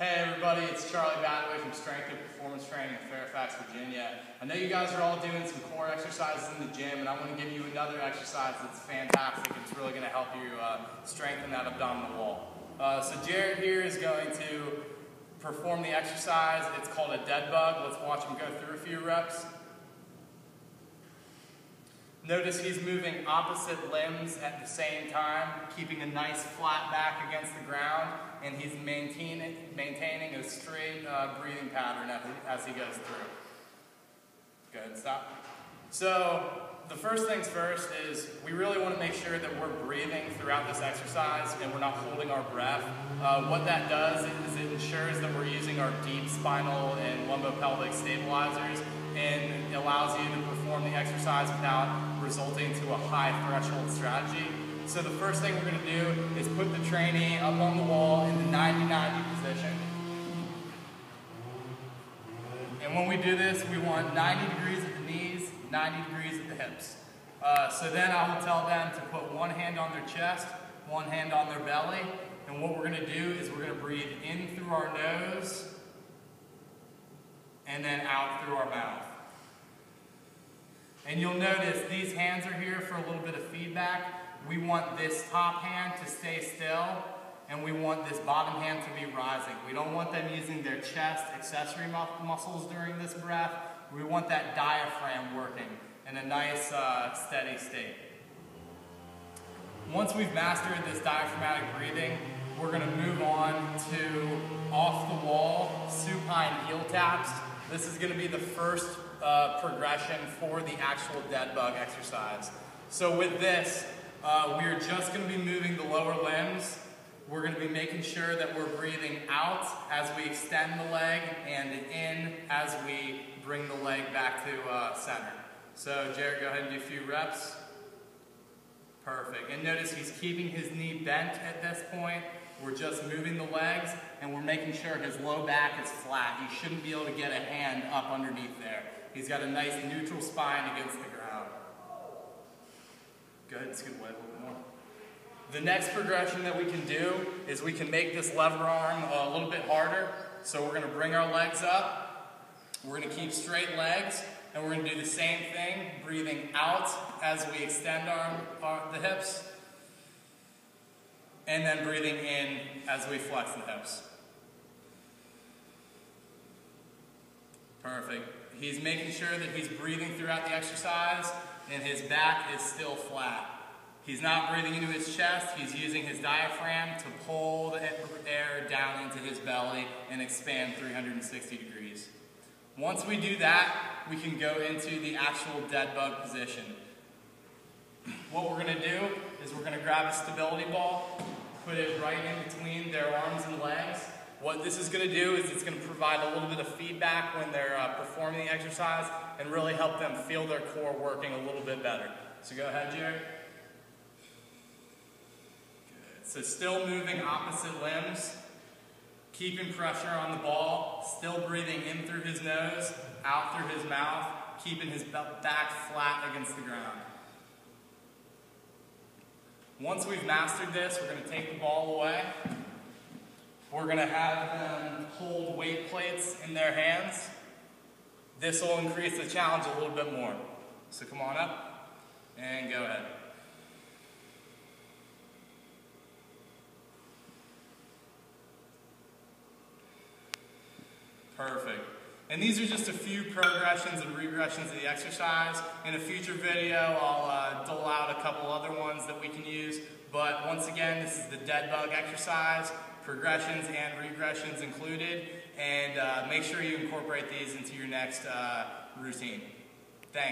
Hey everybody, it's Charlie Badaway from Strength and Performance Training in Fairfax, Virginia. I know you guys are all doing some core exercises in the gym, and I want to give you another exercise that's fantastic. It's really going to help you strengthen that abdominal wall. So Jared here is going to perform the exercise. It's called a dead bug. Let's watch him go through a few reps. Notice he's moving opposite limbs at the same time, keeping a nice flat back against the ground, and he's maintaining a straight breathing pattern as he goes through. Go ahead and stop. So the first things first is we really want to make sure that we're breathing throughout this exercise and we're not holding our breath. What that does is it ensures that we're using our deep spinal and lumbopelvic stabilizers, and it allows you to perform the exercise without resulting to a high threshold strategy. So the first thing we're going to do is put the trainee up on the wall in the 90-90 position. And when we do this, we want 90 degrees at the knees, 90 degrees at the hips. So then I will tell them to put one hand on their chest, one hand on their belly, and what we're going to do is we're going to breathe in through our nose and then out through our mouth. And you'll notice these hands are here for a little bit of feedback. We want this top hand to stay still, and we want this bottom hand to be rising. We don't want them using their chest accessory muscles during this breath. We want that diaphragm working in a nice steady state. Once we've mastered this diaphragmatic breathing, we're going to move on to off the wall supine heel taps. This is going to be the first progression for the actual dead bug exercise. So with this, we're just going to be moving the lower limbs. We're going to be making sure that we're breathing out as we extend the leg and in as we bring the leg back to center. So Jared, go ahead and do a few reps. Perfect. And notice he's keeping his knee bent at this point. We're just moving the legs, and we're making sure his low back is flat. You shouldn't be able to get a hand up underneath there. He's got a nice neutral spine against the ground. Go ahead and scoot away a little bit more. The next progression that we can do is we can make this lever arm a little bit harder. So we're going to bring our legs up. We're going to keep straight legs, and we're going to do the same thing, breathing out as we extend the hips, and then breathing in as we flex the hips. Perfect. He's making sure that he's breathing throughout the exercise and his back is still flat. He's not breathing into his chest. He's using his diaphragm to pull the air down into his belly and expand 360 degrees. Once we do that, we can go into the actual dead bug position. What we're going to do is we're going to grab a stability ball, put it right in between their arms and legs. What this is going to do is it's going to provide a little bit of feedback when they're performing the exercise and really help them feel their core working a little bit better. So go ahead, Jared. Good. So still moving opposite limbs, keeping pressure on the ball, still breathing in through his nose, out through his mouth, keeping his back flat against the ground. Once we've mastered this, we're going to take the ball away. We're going to have them hold weight plates in their hands. This will increase the challenge a little bit more. So come on up and go ahead. Perfect. And these are just a few progressions and regressions of the exercise. In a future video, I'll dole out a couple other ones that we can use. But once again, this is the dead bug exercise. Progressions and regressions included, and make sure you incorporate these into your next routine. Thanks.